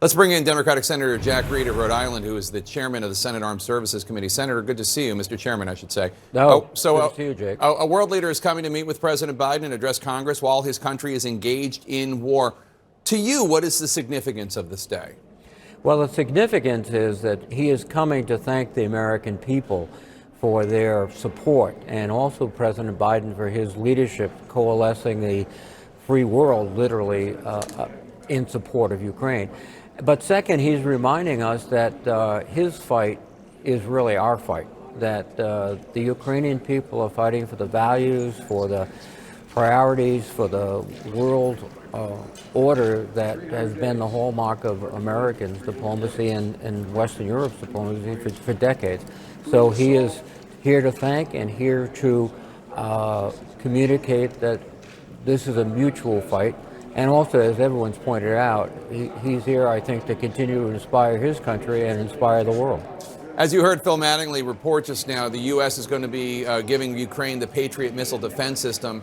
Let's bring in Democratic Senator Jack Reed of Rhode Island, who is the chairman of the Senate Armed Services Committee. Senator, good to see you, Mr. Chairman, I should say. Good to see you, Jake. A world leader is coming to meet with President Biden and address Congress while his country is engaged in war. To you, what is the significance of this day? Well, the significance is that he is coming to thank the American people for their support, and also President Biden for his leadership coalescing the free world, literally, in support of Ukraine. But second, he's reminding us that his fight is really our fight, that the Ukrainian people are fighting for the values, for the priorities, for the world order that has been the hallmark of American diplomacy and Western Europe's diplomacy for decades. So he is here to thank and here to communicate that this is a mutual fight. And also, as everyone's pointed out, he's here, I think, to continue to inspire his country and inspire the world. As you heard Phil Mattingly report just now, the U.S. is going to be giving Ukraine the Patriot missile defense system.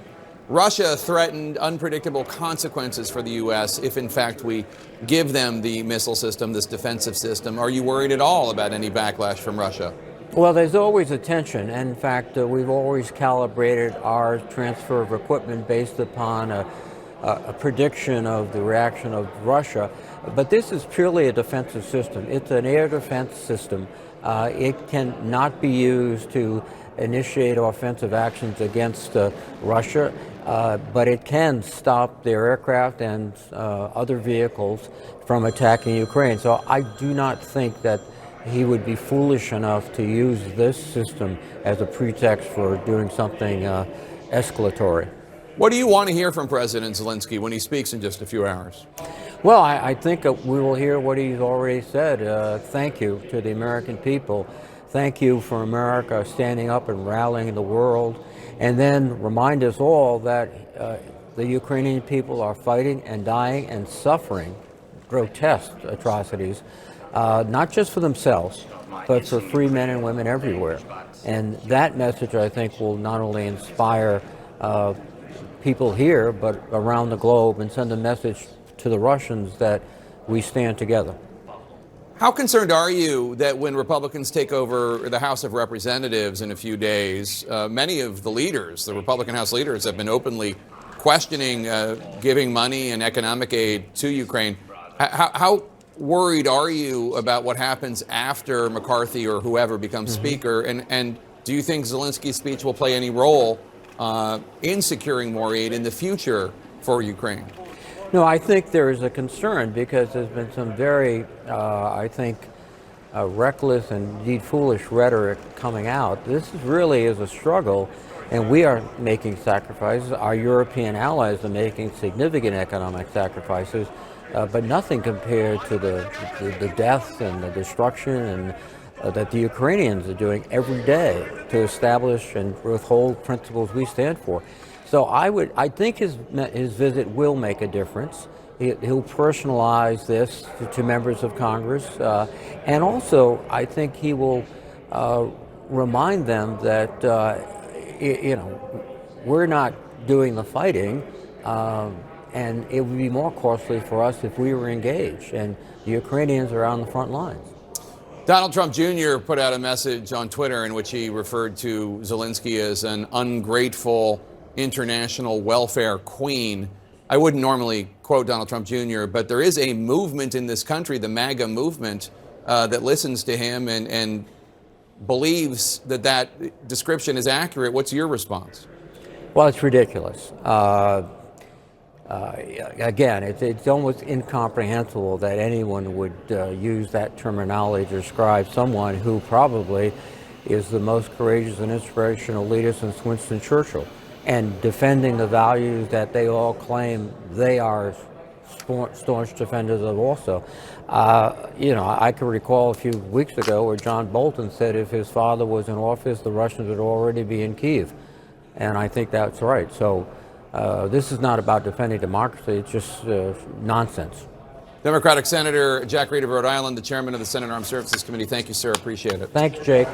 Russia threatened unpredictable consequences for the U.S. if, in fact, we give them the missile system, this defensive system. Are you worried at all about any backlash from Russia? Well, there's always a tension. In fact, we've always calibrated our transfer of equipment based upon a prediction of the reaction of Russia. But this is purely a defensive system. It's an air defense system. It cannot be used to initiate offensive actions against Russia, but it can stop their aircraft and other vehicles from attacking Ukraine. So I do not think that he would be foolish enough to use this system as a pretext for doing something escalatory. What do you want to hear from President Zelenskyy when he speaks in just a few hours? Well, I think we will hear what he's already said. Thank you to the American people. Thank you for America standing up and rallying the world. And then remind us all that the Ukrainian people are fighting and dying and suffering grotesque atrocities, not just for themselves, but for free men and women everywhere. And that message, I think, will not only inspire people here, but around the globe, and send a message to the Russians that we stand together. How concerned are you that when Republicans take over the House of Representatives in a few days, many of the leaders, the Republican House leaders, have been openly questioning giving money and economic aid to Ukraine? How worried are you about what happens after McCarthy or whoever becomes Speaker? And do you think Zelensky's speech will play any role in securing more aid in the future for Ukraine? No, I think there is a concern because there's been some very, I think, reckless and indeed foolish rhetoric coming out. This really is a struggle, and we are making sacrifices. Our European allies are making significant economic sacrifices, but nothing compared to the deaths and the destruction and that the Ukrainians are doing every day to establish and withhold principles we stand for. So I think his visit will make a difference. He'll personalize this to members of Congress, and also I think he will remind them that we're not doing the fighting, and it would be more costly for us if we were engaged, and the Ukrainians are on the front lines. Donald Trump Jr. put out a message on Twitter in which he referred to Zelenskyy as an ungrateful international welfare queen. I wouldn't normally quote Donald Trump Jr., but there is a movement in this country, the MAGA movement, that listens to him and believes that description is accurate. What's your response? Well, it's ridiculous. Again, it's almost incomprehensible that anyone would use that terminology to describe someone who probably is the most courageous and inspirational leader since Winston Churchill, and defending the values that they all claim they are staunch defenders of also. I can recall a few weeks ago where John Bolton said if his father was in office, the Russians would already be in Kyiv. And I think that's right. So this is not about defending democracy. It's just nonsense. Democratic Senator Jack Reed of Rhode Island, the chairman of the Senate Armed Services Committee. Thank you, sir. Appreciate it. Thank you, Jake.